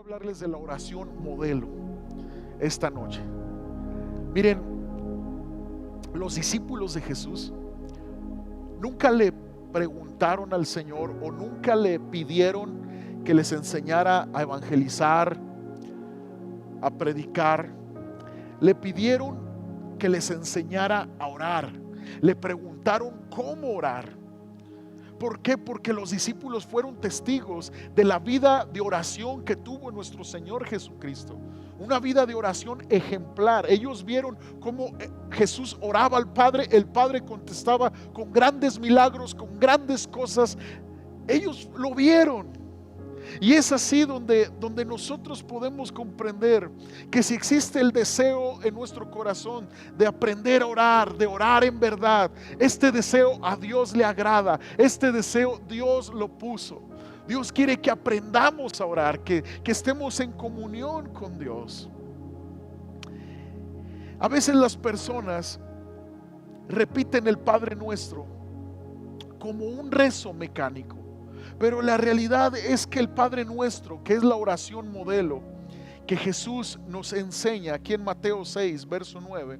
hablarles de la oración modelo esta noche. Miren, los discípulos de Jesús nunca le preguntaron al Señor o nunca le pidieron que les enseñara a evangelizar, a predicar. Le pidieron que les enseñara a orar. Le preguntaron cómo orar. ¿Por qué? Porque los discípulos fueron testigos de la vida de oración que tuvo nuestro Señor Jesucristo. Una vida de oración ejemplar. Ellos vieron cómo Jesús oraba al Padre, el Padre contestaba con grandes milagros, con grandes cosas. Ellos lo vieron. Y es así donde nosotros podemos comprender que si existe el deseo en nuestro corazón de aprender a orar, de orar en verdad, este deseo a Dios le agrada, este deseo Dios lo puso. Dios quiere que aprendamos a orar, que estemos en comunión con Dios. A veces las personas repiten el Padre Nuestro como un rezo mecánico. Pero la realidad es que el Padre Nuestro, que es la oración modelo que Jesús nos enseña aquí en Mateo 6, verso 9,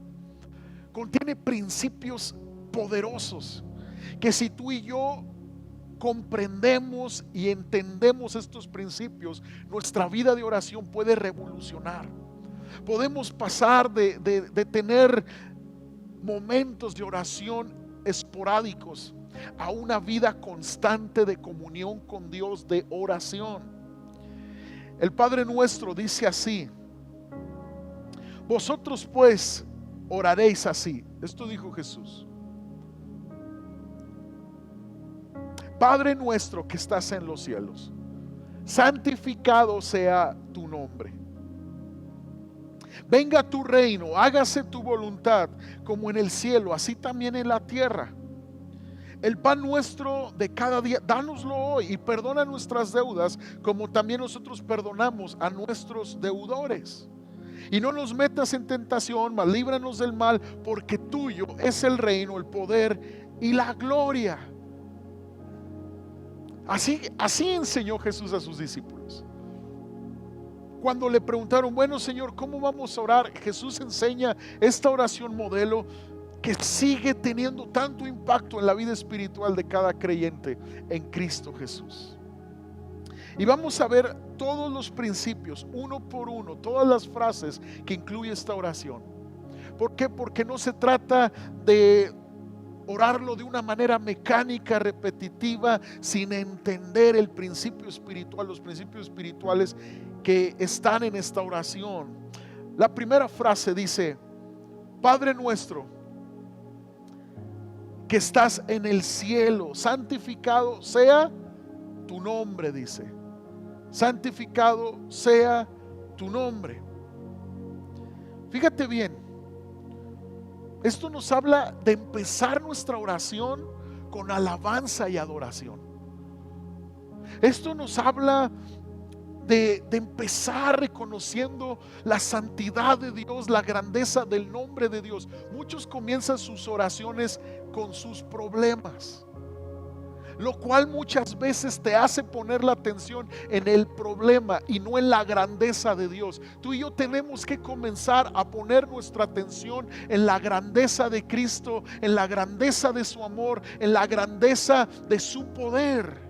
contiene principios poderosos que si tú y yo comprendemos y entendemos estos principios, nuestra vida de oración puede revolucionar. Podemos pasar de tener momentos de oración esporádicos a una vida constante de comunión con Dios, de oración. El Padre Nuestro dice así: vosotros pues oraréis así. Esto dijo Jesús: Padre nuestro que estás en los cielos, santificado sea tu nombre. Venga tu reino, hágase tu voluntad como en el cielo, así también en la tierra. El pan nuestro de cada día, dánoslo hoy, y perdona nuestras deudas como también nosotros perdonamos a nuestros deudores. Y no nos metas en tentación, mas líbranos del mal, porque tuyo es el reino, el poder y la gloria. Así enseñó Jesús a sus discípulos. Cuando le preguntaron, bueno Señor, ¿cómo vamos a orar? Jesús enseña esta oración modelo que sigue teniendo tanto impacto en la vida espiritual de cada creyente en Cristo Jesús. Y vamos a ver todos los principios, uno por uno, todas las frases que incluye esta oración. ¿Por qué? Porque no se trata de orarlo de una manera mecánica, repetitiva, sin entender el principio espiritual, los principios espirituales que están en esta oración. La primera frase dice: Padre nuestro que estás en el cielo, santificado sea tu nombre, dice. Santificado sea tu nombre. Fíjate bien, esto nos habla de empezar nuestra oración con alabanza y adoración. Esto nos habla de empezar reconociendo la santidad de Dios, la grandeza del nombre de Dios. Muchos comienzan sus oraciones con sus problemas, lo cual muchas veces te hace poner la atención en el problema y no en la grandeza de Dios. Tú y yo tenemos que comenzar a poner nuestra atención en la grandeza de Cristo, en la grandeza de su amor, en la grandeza de su poder.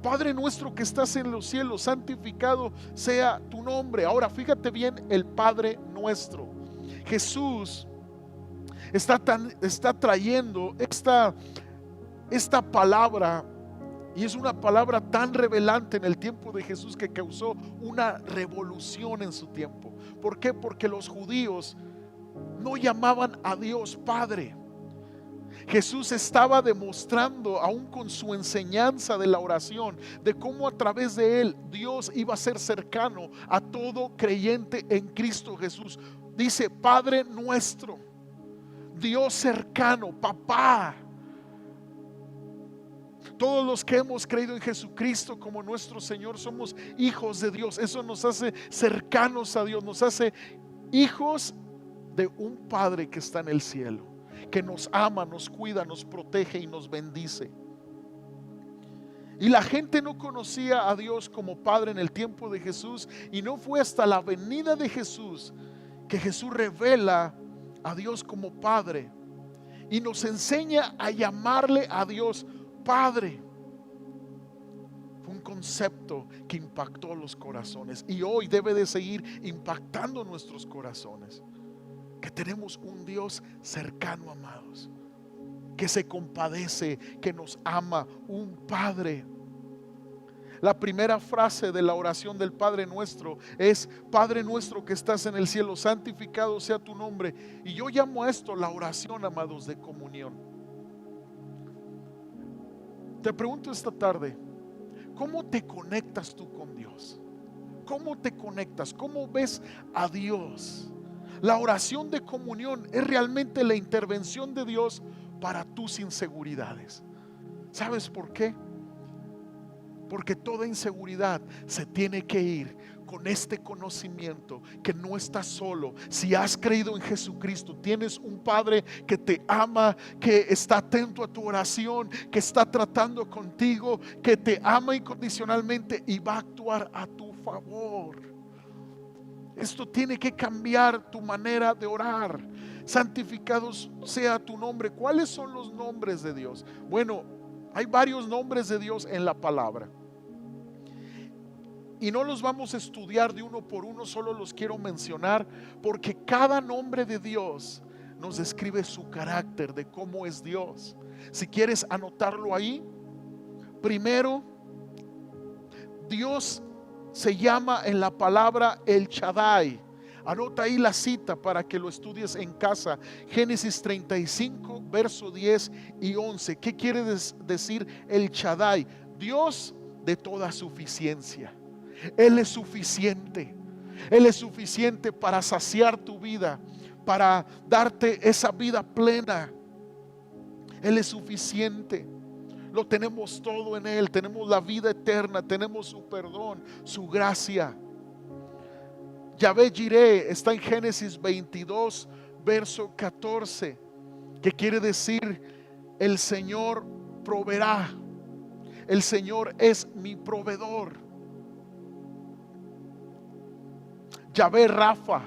Padre nuestro que estás en los cielos, santificado sea tu nombre. Ahora fíjate bien el Padre nuestro. Jesús está trayendo esta palabra, y es una palabra tan revelante en el tiempo de Jesús que causó una revolución en su tiempo. ¿Por qué? Porque los judíos no llamaban a Dios Padre. Jesús estaba demostrando, aún con su enseñanza de la oración, de cómo a través de él Dios iba a ser cercano a todo creyente en Cristo Jesús. Dice Padre nuestro, Dios cercano, papá. Todos los que hemos creído en Jesucristo como nuestro Señor somos hijos de Dios. Eso nos hace cercanos a Dios, nos hace hijos de un Padre que está en el cielo, que nos ama, nos cuida, nos protege y nos bendice. Y la gente no conocía a Dios como Padre en el tiempo de Jesús, y no fue hasta la venida de Jesús que Jesús revela a Dios como Padre y nos enseña a llamarle a Dios Padre. Fue un concepto que impactó los corazones y hoy debe de seguir impactando nuestros corazones, que tenemos un Dios cercano, amados, que se compadece, que nos ama, un Padre. La primera frase de la oración del Padre Nuestro es: Padre nuestro que estás en el cielo, santificado sea tu nombre. Y yo llamo a esto la oración, amados, de comunión. Te pregunto esta tarde, ¿cómo te conectas tú con Dios? ¿Cómo te conectas? ¿Cómo ves a Dios? La oración de comunión es realmente la intervención de Dios para tus inseguridades. ¿Sabes por qué? Porque toda inseguridad se tiene que ir con este conocimiento que no estás solo. Si has creído en Jesucristo, tienes un Padre que te ama, que está atento a tu oración, que está tratando contigo, que te ama incondicionalmente y va a actuar a tu favor. Esto tiene que cambiar tu manera de orar. Santificado sea tu nombre. ¿Cuáles son los nombres de Dios? Bueno, hay varios nombres de Dios en la palabra. Y no los vamos a estudiar de uno por uno, solo los quiero mencionar porque cada nombre de Dios nos describe su carácter, de cómo es Dios. Si quieres anotarlo ahí, primero, Dios se llama en la palabra El Shaddai. Anota ahí la cita para que lo estudies en casa. Génesis 35, verso 10 y 11. ¿Qué quiere decir El Shaddai? Dios de toda suficiencia. Él es suficiente. Él es suficiente para saciar tu vida, para darte esa vida plena. Él es suficiente. Lo tenemos todo en Él. Tenemos la vida eterna, tenemos su perdón, su gracia. Yahvé Jireh está en Génesis 22, verso 14, que quiere decir: el Señor proveerá. El Señor es mi proveedor. Yahvé Rafa,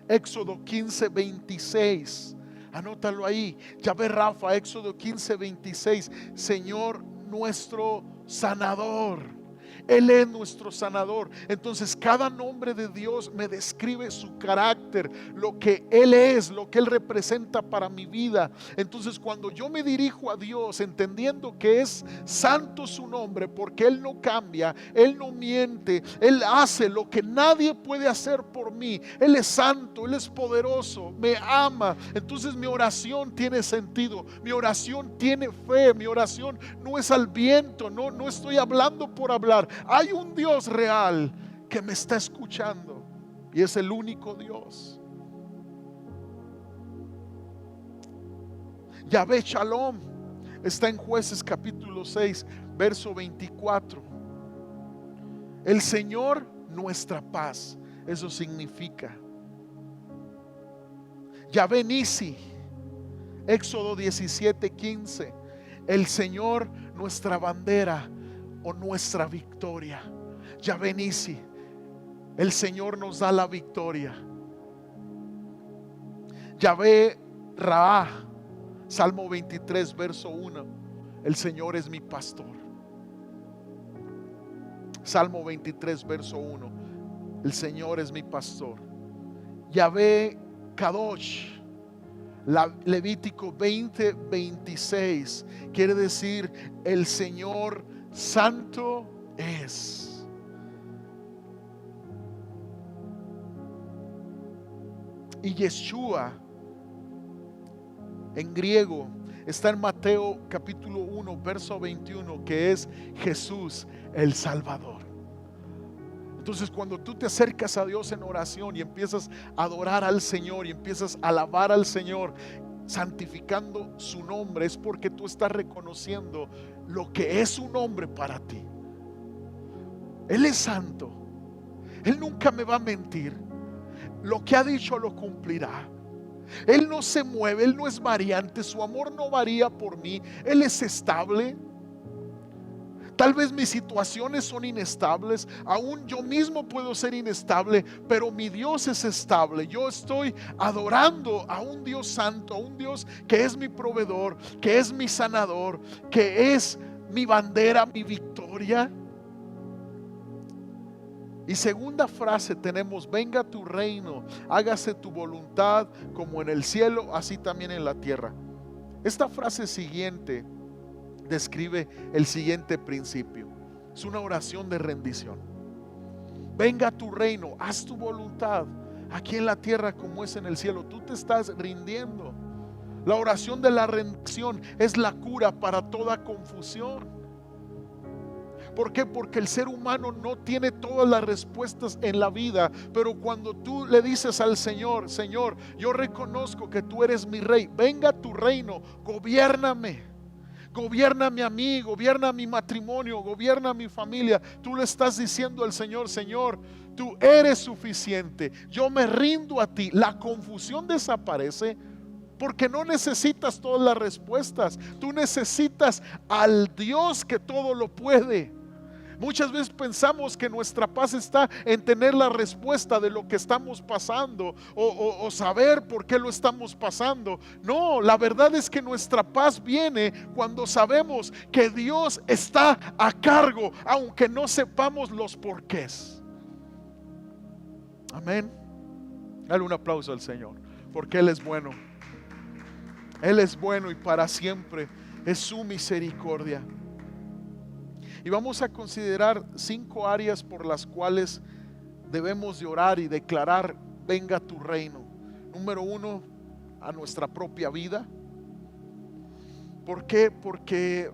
Éxodo 15, 26. Anótalo ahí. Yahvé Rafa, Éxodo 15, 26. Señor nuestro sanador. Él es nuestro sanador. Entonces cada nombre de Dios me describe su carácter, lo que Él es, lo que Él representa para mi vida. Entonces cuando yo me dirijo a Dios entendiendo que es santo su nombre, porque Él no cambia, Él no miente, Él hace lo que nadie puede hacer por mí. Él es santo, Él es poderoso, me ama. Entonces mi oración tiene sentido, mi oración tiene fe, mi oración no es al viento, no estoy hablando por hablar. Hay un Dios real que me está escuchando y es el único Dios. Yahvé Shalom está en Jueces capítulo 6, verso 24. El Señor nuestra paz. Eso significa. Yahvé Nisi, Éxodo 17, 15. El Señor nuestra bandera o nuestra victoria. Yahvé Nisi, el Señor nos da la victoria. Yahvé Raá, Salmo 23, verso 1. El Señor es mi pastor. Salmo 23, verso 1. El Señor es mi pastor. Yahvé Kadosh, Levítico 20, 26. Quiere decir: el Señor santo es. Y Yeshua en griego está en Mateo capítulo 1, verso 21, que es Jesús el Salvador. Entonces cuando tú te acercas a Dios en oración y empiezas a adorar al Señor y empiezas a alabar al Señor, santificando su nombre, es porque tú estás reconociendo lo que es su nombre para ti. Él es santo. Él nunca me va a mentir. Lo que ha dicho lo cumplirá. Él no se mueve, Él no es variante, su amor no varía por mí. Él es estable. Tal vez mis situaciones son inestables, aún yo mismo puedo ser inestable, pero mi Dios es estable. Yo estoy adorando a un Dios santo, a un Dios que es mi proveedor, que es mi sanador, que es mi bandera, mi victoria. Y segunda frase tenemos: venga tu reino, hágase tu voluntad como en el cielo, así también en la tierra. Esta frase siguiente describe el siguiente principio. Es una oración de rendición. Venga tu reino, haz tu voluntad aquí en la tierra como es en el cielo. Tú te estás rindiendo. La oración de la rendición es la cura para toda confusión. ¿Por qué? Porque el ser humano no tiene todas las respuestas en la vida, pero cuando tú le dices al Señor: Señor, yo reconozco que tú eres mi rey, venga tu reino, gobiérname. Gobierna a mí, gobierna mi matrimonio, gobierna mi familia. Tú le estás diciendo al Señor: Señor, tú eres suficiente, yo me rindo a ti. La confusión desaparece porque no necesitas todas las respuestas. Tú necesitas al Dios que todo lo puede. Muchas veces pensamos que nuestra paz está en tener la respuesta de lo que estamos pasando o saber por qué lo estamos pasando. No, la verdad es que nuestra paz viene cuando sabemos que Dios está a cargo, aunque no sepamos los porqués. Amén. Dale un aplauso al Señor, porque Él es bueno. Él es bueno y para siempre es su misericordia. Y vamos a considerar 5 áreas por las cuales debemos de orar y declarar: venga tu reino. Número 1, a nuestra propia vida. ¿Por qué? Porque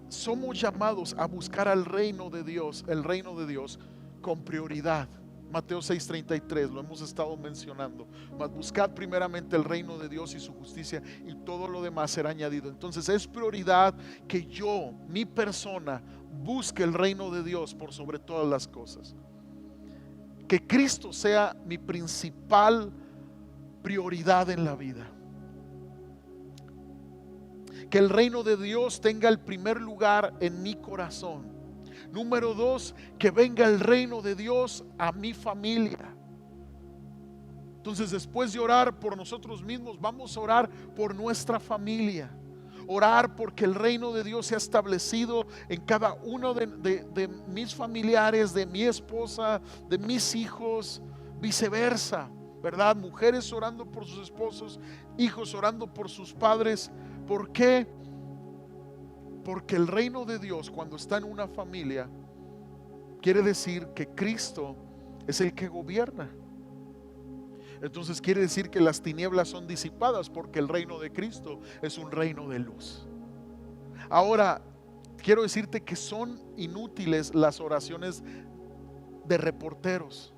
somos llamados a buscar al reino de Dios, el reino de Dios con prioridad. Mateo 6:33, lo hemos estado mencionando. Mas buscad primeramente el reino de Dios y su justicia, y todo lo demás será añadido. Entonces es prioridad que yo, mi persona, busque el reino de Dios por sobre todas las cosas. Que Cristo sea mi principal prioridad en la vida. Que el reino de Dios tenga el primer lugar en mi corazón. Número 2, que venga el reino de Dios a mi familia. Entonces, después de orar por nosotros mismos, vamos a orar por nuestra familia. Orar porque el reino de Dios sea establecido en cada uno de mis familiares, de mi esposa, de mis hijos, viceversa, ¿verdad? Mujeres orando por sus esposos, hijos orando por sus padres. ¿Por qué? Porque el reino de Dios, cuando está en una familia, quiere decir que Cristo es el que gobierna. Entonces quiere decir que las tinieblas son disipadas, porque el reino de Cristo es un reino de luz. Ahora, quiero decirte que son inútiles las oraciones de reporteros.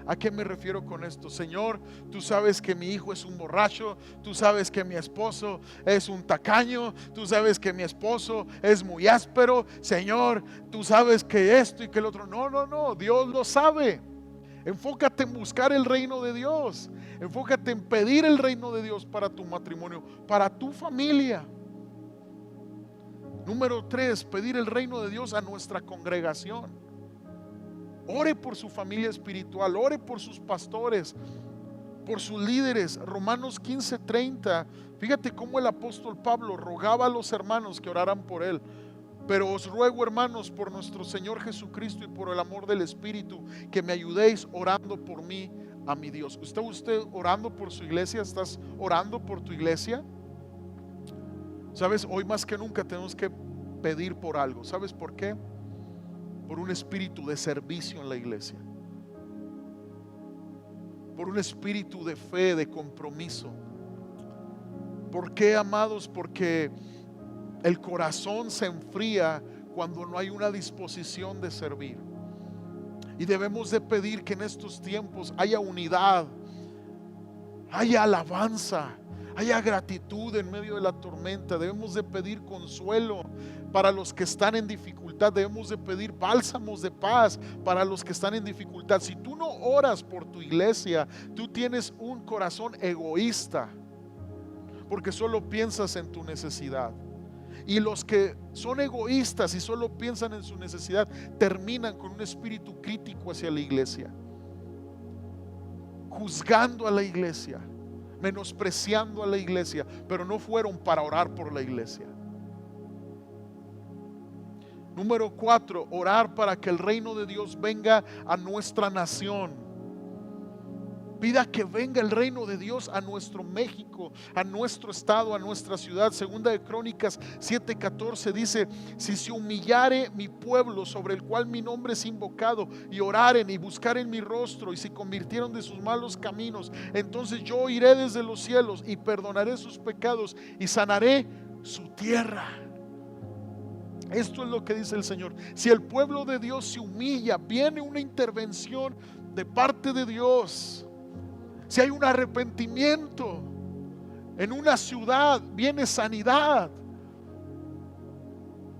¿A qué me refiero con esto? Señor, tú sabes que mi hijo es un borracho, tú sabes que mi esposo es un tacaño, tú sabes que mi esposo es muy áspero. Señor, tú sabes que esto y que el otro. No, Dios lo sabe. Enfócate en buscar el reino de Dios. Enfócate en pedir el reino de Dios para tu matrimonio, para tu familia. Número 3, pedir el reino de Dios a nuestra congregación. Ore por su familia espiritual, ore por sus pastores, por sus líderes. Romanos 15:30. Fíjate cómo el apóstol Pablo rogaba a los hermanos que oraran por él. Pero os ruego, hermanos, por nuestro Señor Jesucristo y por el amor del Espíritu, que me ayudéis orando por mí a mi Dios. ¿Está usted orando por su iglesia? ¿Estás orando por tu iglesia? Sabes, hoy más que nunca tenemos que pedir por algo. ¿Sabes por qué? Por un espíritu de servicio en la iglesia, por un espíritu de fe, de compromiso. ¿Por qué, amados? Porque el corazón se enfría cuando no hay una disposición de servir. Y debemos de pedir que en estos tiempos haya unidad, haya alabanza, haya gratitud en medio de la tormenta. Debemos de pedir consuelo para los que están en dificultad. Debemos de pedir bálsamos de paz para los que están en dificultad. Si tú no oras por tu iglesia, tú tienes un corazón egoísta, porque solo piensas en tu necesidad. Y los que son egoístas y solo piensan en su necesidad terminan con un espíritu crítico hacia la iglesia, juzgando a la iglesia, menospreciando a la iglesia, pero no fueron para orar por la iglesia. Número 4, orar para que el reino de Dios venga a nuestra nación. Pida que venga el reino de Dios a nuestro México, a nuestro estado, a nuestra ciudad. Segunda de Crónicas 7:14 dice: si se humillare mi pueblo, sobre el cual mi nombre es invocado, y oraren y buscaren mi rostro, y se convirtieron de sus malos caminos, entonces yo oiré desde los cielos y perdonaré sus pecados y sanaré su tierra. Esto es lo que dice el Señor. Si el pueblo de Dios se humilla, viene una intervención de parte de Dios. Si hay un arrepentimiento en una ciudad, viene sanidad.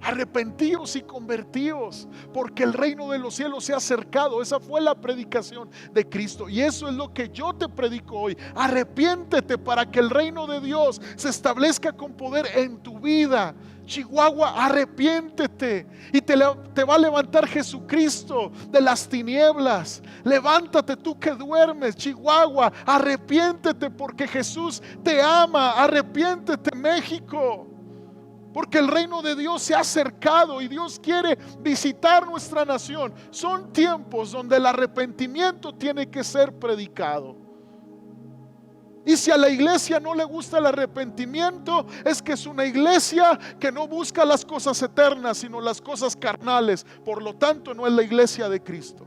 Arrepentíos y convertíos, porque el reino de los cielos se ha acercado. Esa fue la predicación de Cristo, y eso es lo que yo te predico hoy. Arrepiéntete para que el reino de Dios se establezca con poder en tu vida. Chihuahua, arrepiéntete y te va a levantar Jesucristo de las tinieblas. Levántate tú que duermes, Chihuahua, arrepiéntete porque Jesús te ama. Arrepiéntete, México, porque el reino de Dios se ha acercado y Dios quiere visitar nuestra nación. Son tiempos donde el arrepentimiento tiene que ser predicado. Y si a la iglesia no le gusta el arrepentimiento, es que es una iglesia que no busca las cosas eternas, sino las cosas carnales. Por lo tanto, no es la iglesia de Cristo.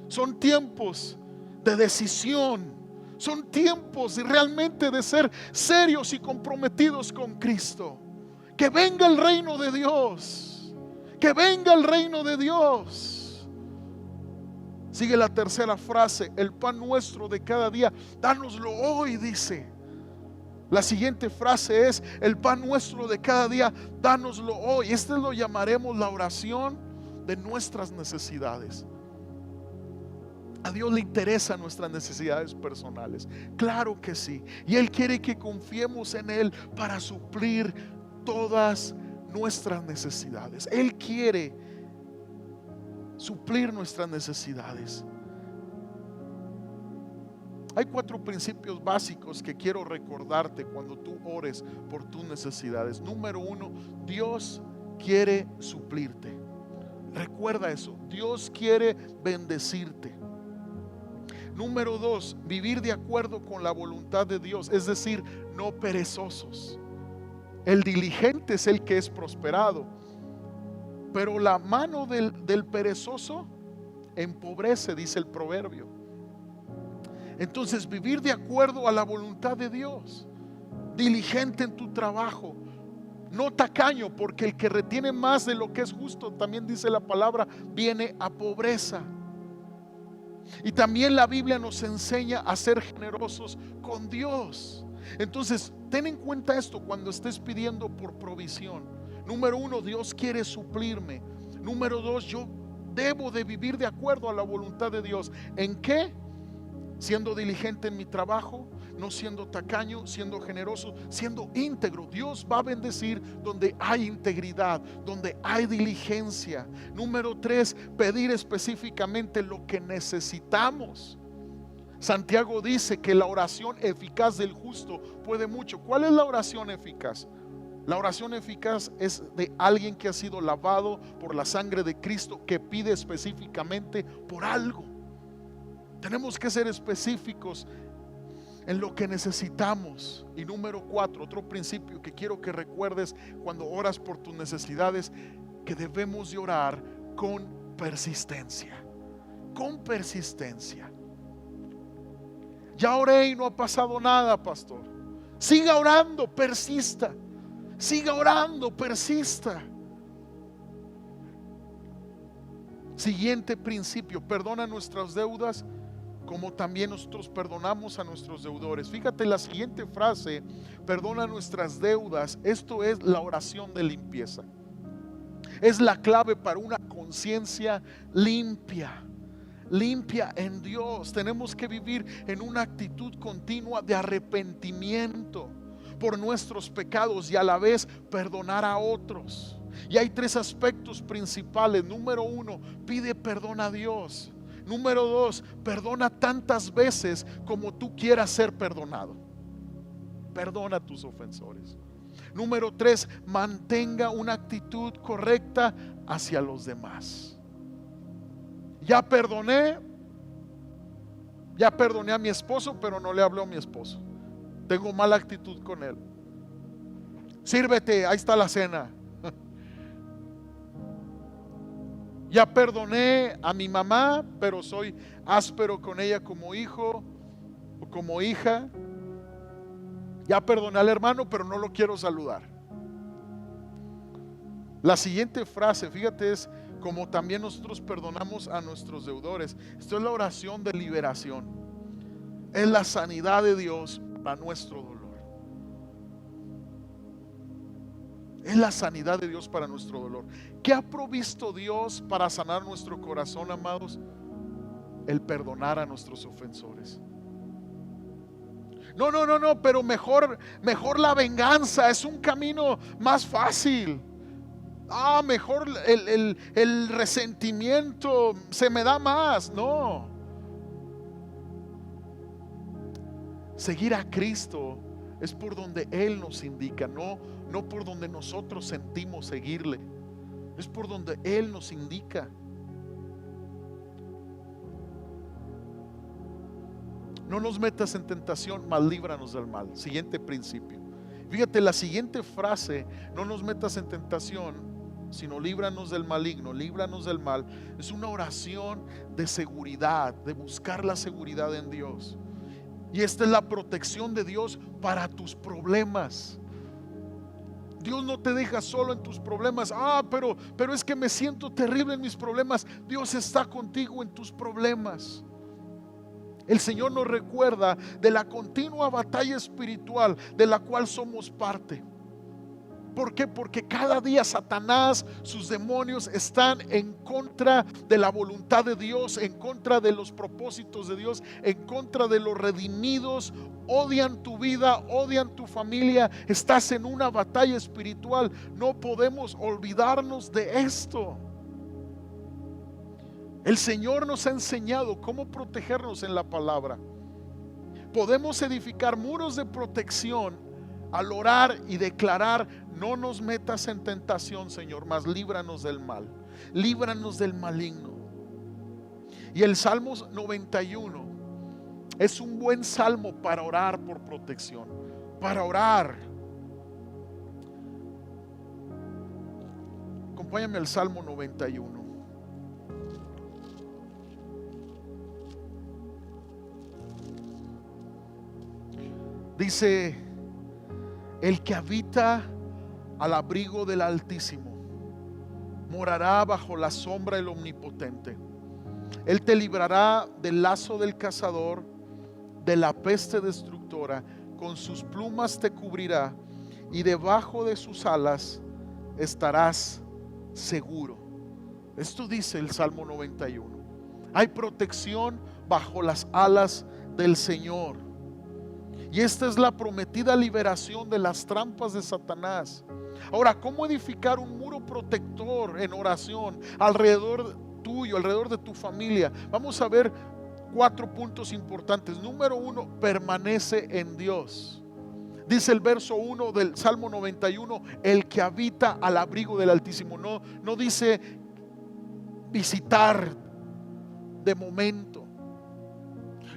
Son tiempos de decisión. Son tiempos realmente de ser serios y comprometidos con Cristo. Que venga el reino de Dios. Que venga el reino de Dios. Sigue la tercera frase: el pan nuestro de cada día, dánoslo hoy, dice. La siguiente frase es: el pan nuestro de cada día, dánoslo hoy. Este lo llamaremos la oración de nuestras necesidades. A Dios le interesan nuestras necesidades personales, claro que sí, y Él quiere que confiemos en Él para suplir todas nuestras necesidades. Él quiere suplir nuestras necesidades. Hay 4 principios básicos que quiero recordarte cuando tú ores por tus necesidades. Número 1, Dios quiere suplirte. Recuerda eso, Dios quiere bendecirte. Número 2, vivir de acuerdo con la voluntad de Dios, es decir, no perezosos. El diligente es el que es prosperado, pero la mano del perezoso empobrece, dice el proverbio. Entonces, vivir de acuerdo a la voluntad de Dios, diligente en tu trabajo, no tacaño, porque el que retiene más de lo que es justo, también dice la palabra, viene a pobreza. Y también la Biblia nos enseña a ser generosos con Dios. Entonces, ten en cuenta esto cuando estés pidiendo por provisión. Número 1, Dios quiere suplirme. Número 2, yo debo de vivir de acuerdo a la voluntad de Dios. ¿En qué? Siendo diligente en mi trabajo, no siendo tacaño, siendo generoso, siendo íntegro. Dios va a bendecir donde hay integridad, donde hay diligencia. Número 3, pedir específicamente lo que necesitamos. Santiago dice que la oración eficaz del justo puede mucho. ¿Cuál es la oración eficaz? La oración eficaz es de alguien que ha sido lavado por la sangre de Cristo, que pide específicamente por algo. Tenemos que ser específicos en lo que necesitamos. Y número 4, otro principio que quiero que recuerdes cuando oras por tus necesidades, que debemos de orar con persistencia. Con persistencia. Ya oré y no ha pasado nada, pastor. Siga orando, persista. Siga orando, persista. Siguiente principio: perdona nuestras deudas como también nosotros perdonamos a nuestros deudores. Fíjate la siguiente frase: perdona nuestras deudas. Esto es la oración de limpieza. Es la clave para una conciencia limpia. Limpia en Dios. Tenemos que vivir en una actitud continua de arrepentimiento. por nuestros pecados y a la vez perdonar a otros. Y hay 3 aspectos principales. Número 1, pide perdón a Dios. Número 2, perdona tantas veces como tú quieras ser perdonado. Perdona a tus ofensores. Número 3, mantenga una actitud correcta hacia los demás. Ya perdoné a mi esposo, pero no le hablé a mi esposo. Tengo mala actitud con él. Sírvete, ahí está la cena. Ya perdoné a mi mamá, pero soy áspero con ella como hijo o como hija. Ya perdoné al hermano, pero no lo quiero saludar. La siguiente frase, fíjate, es como también nosotros perdonamos a nuestros deudores. Esto es la oración de liberación. Es la sanidad de Dios para nuestro dolor. Es la sanidad de Dios para nuestro dolor. ¿Qué ha provisto Dios para sanar nuestro corazón, amados? El perdonar a nuestros ofensores. No, pero mejor la venganza. Es un camino más fácil. Mejor el resentimiento se me da más. No. Seguir a Cristo es por donde Él nos indica, no por donde nosotros sentimos seguirle. Es por donde Él nos indica. No nos metas en tentación, mas líbranos del mal. Siguiente principio. Fíjate, la siguiente frase, no nos metas en tentación, sino líbranos del maligno, líbranos del mal, es una oración de seguridad, de buscar la seguridad en Dios. Y esta es la protección de Dios para tus problemas. Dios no te deja solo en tus problemas. Pero es que me siento terrible en mis problemas. Dios está contigo en tus problemas. El Señor nos recuerda de la continua batalla espiritual de la cual somos parte. ¿Por qué? Porque cada día Satanás, sus demonios están en contra de la voluntad de Dios, en contra de los propósitos de Dios, en contra de los redimidos. Odian tu vida, odian tu familia. Estás en una batalla espiritual. No podemos olvidarnos de esto. El Señor nos ha enseñado cómo protegernos en la palabra. Podemos edificar muros de protección al orar y declarar: no nos metas en tentación, Señor, mas líbranos del mal, líbranos del maligno. Y el Salmo 91 es un buen salmo para orar por protección, para orar. Acompáñame al Salmo 91. Dice: el que habita al abrigo del Altísimo morará bajo la sombra del Omnipotente. Él te librará del lazo del cazador, de la peste destructora. Con sus plumas te cubrirá y debajo de sus alas estarás seguro. Esto dice el Salmo 91. Hay protección bajo las alas del Señor. Y esta es la prometida liberación de las trampas de Satanás. Ahora, ¿cómo edificar un muro protector en oración alrededor tuyo, alrededor de tu familia? Vamos a ver 4 puntos importantes. Número 1, permanece en Dios. Dice el verso 1 del Salmo 91, el que habita al abrigo del Altísimo. No dice visitar de momento.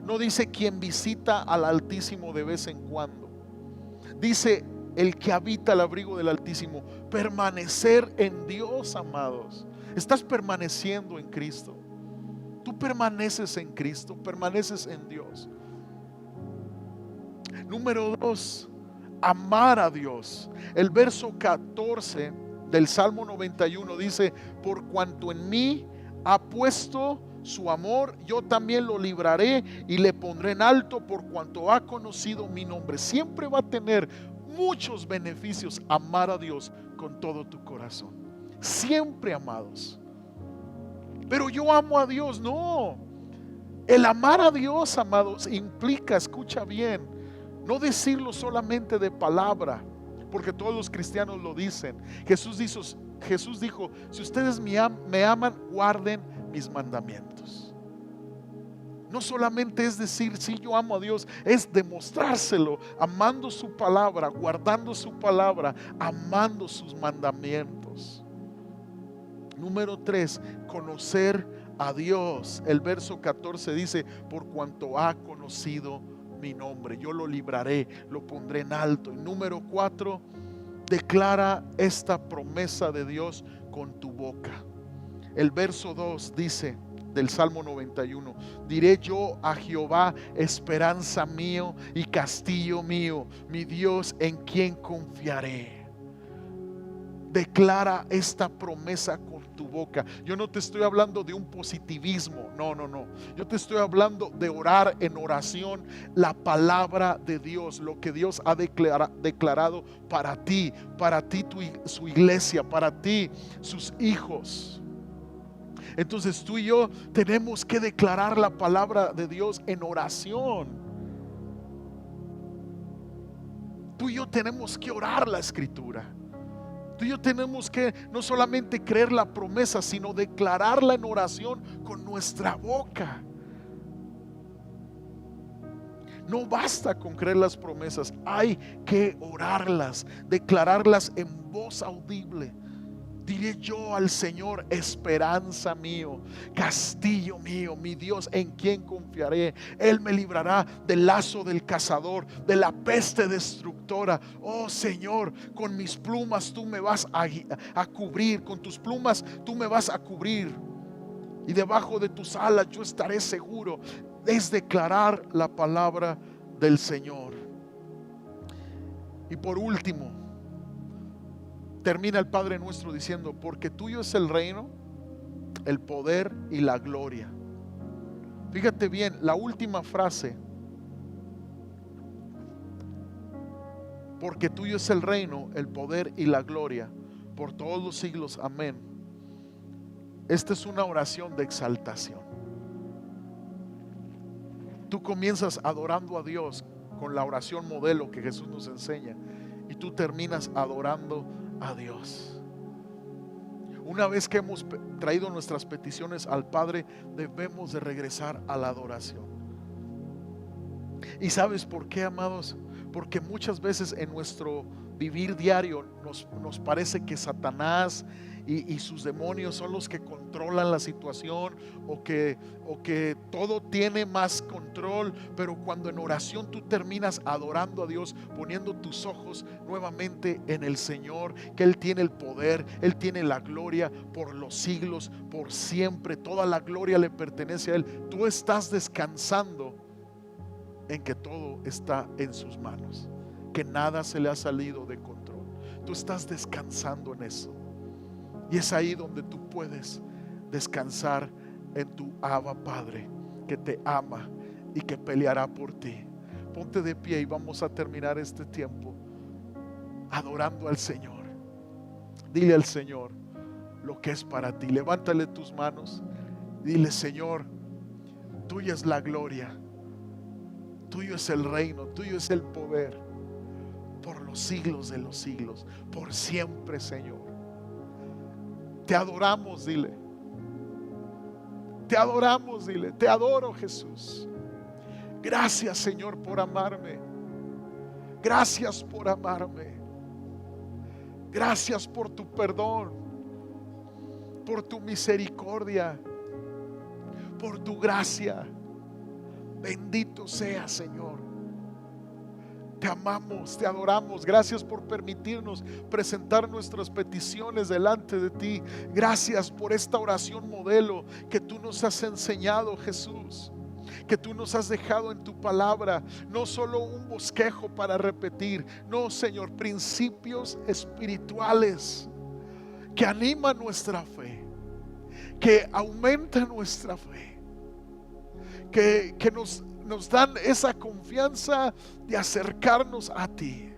No dice quien visita al Altísimo de vez en cuando. Dice el que habita al abrigo del Altísimo. Permanecer en Dios, amados. Estás permaneciendo en Cristo. Tú permaneces en Cristo, permaneces en Dios. Número 2, amar a Dios. El verso 14 del Salmo 91 dice: por cuanto en mí ha puesto su amor, yo también lo libraré y le pondré en alto por cuanto ha conocido mi nombre. Siempre va a tener muchos beneficios amar a Dios con todo tu corazón. Siempre, amados. Pero yo amo a Dios. No. El amar a Dios, amados, implica, escucha bien, No decirlo solamente de palabra, porque todos los cristianos lo dicen. Jesús dijo, si ustedes me aman, guarden mis mandamientos. No solamente es decir, sí, yo amo a Dios, es demostrárselo, amando su palabra, guardando su palabra, amando sus mandamientos. Número 3, conocer a Dios. El verso 14 dice, por cuanto ha conocido mi nombre, yo lo libraré, lo pondré en alto. Y número 4, declara esta promesa de Dios con tu boca. El verso 2 dice del Salmo 91, diré yo a Jehová, esperanza mío y castillo mío, mi Dios en quien confiaré. Declara esta promesa con tu boca. Yo no te estoy hablando de un positivismo, no. Yo te estoy hablando de orar en oración la palabra de Dios, lo que Dios ha declarado para ti, su iglesia, para ti, sus hijos. Entonces tú y yo tenemos que declarar la palabra de Dios en oración. Tú y yo tenemos que orar la escritura. Tú y yo tenemos que no solamente creer la promesa, sino declararla en oración con nuestra boca. No basta con creer las promesas, hay que orarlas, declararlas en voz audible. Diré yo al Señor, esperanza mío, castillo mío, mi Dios en quien confiaré. Él me librará del lazo del cazador, de la peste destructora. Oh Señor, con mis plumas tú me vas a cubrir, con tus plumas tú me vas a cubrir, y debajo de tus alas yo estaré seguro. Es declarar la palabra del Señor. Y por último, termina el Padre Nuestro diciendo, porque tuyo es el reino, el poder y la gloria. Fíjate bien, la última frase, porque tuyo es el reino, el poder y la gloria, por todos los siglos, amén. Esta es una oración de exaltación. Tú comienzas adorando a Dios con la oración modelo que Jesús nos enseña, y tú terminas adorando a Dios. Una vez que hemos traído nuestras peticiones al Padre, debemos de regresar a la adoración. ¿Y sabes por qué, amados? Porque muchas veces en nuestro vivir diario nos parece que Satanás y sus demonios son los que controlan la situación, o que todo tiene más control. Pero cuando en oración tú terminas adorando a Dios, poniendo tus ojos nuevamente en el Señor, que Él tiene el poder, Él tiene la gloria por los siglos, por siempre, toda la gloria le pertenece a Él. Tú estás descansando en que todo está en sus manos, que nada se le ha salido de control. Tú estás descansando en eso. Y es ahí donde tú puedes descansar en tu Abba Padre, que te ama y que peleará por ti. Ponte de pie y vamos a terminar este tiempo adorando al Señor. Dile al Señor lo que es para ti. Levántale tus manos. Dile: Señor, tuya es la gloria, tuyo es el reino, tuyo es el poder, por los siglos de los siglos, por siempre, Señor. Te adoramos, dile. Te adoramos, dile. Te adoro, Jesús. Gracias, Señor, por amarme. Gracias por amarme. Gracias por tu perdón, por tu misericordia, por tu gracia. Bendito sea, Señor. Te amamos, te adoramos. Gracias por permitirnos presentar nuestras peticiones delante de ti. Gracias por esta oración modelo que tú nos has enseñado, Jesús, que tú nos has dejado en tu palabra. No solo un bosquejo para repetir, no, Señor, principios espirituales que animan nuestra fe, que aumentan nuestra fe, que nos dan esa confianza de acercarnos a ti.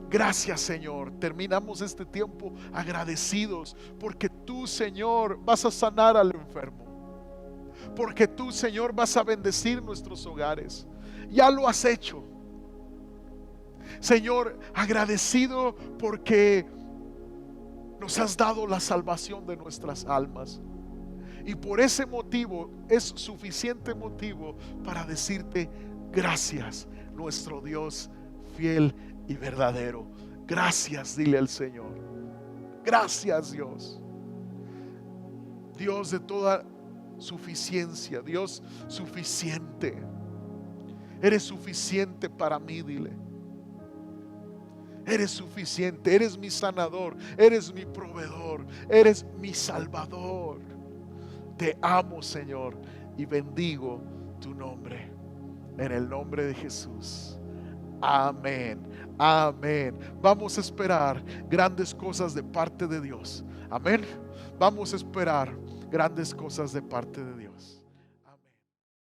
Gracias, Señor. Terminamos este tiempo agradecidos porque tú, Señor, vas a sanar al enfermo, porque tú, Señor, vas a bendecir nuestros hogares, ya lo has hecho. Señor, agradecido porque nos has dado la salvación de nuestras almas. Y por ese motivo es suficiente motivo para decirte gracias, nuestro Dios fiel y verdadero. Gracias, dile al Señor. Gracias, Dios. Dios de toda suficiencia, Dios suficiente. Eres suficiente para mí, dile. Eres suficiente, eres mi sanador, eres mi proveedor, eres mi salvador. Te amo, Señor, y bendigo tu nombre. En el nombre de Jesús. Amén. Amén. Vamos a esperar grandes cosas de parte de Dios. Amén. Vamos a esperar grandes cosas de parte de Dios.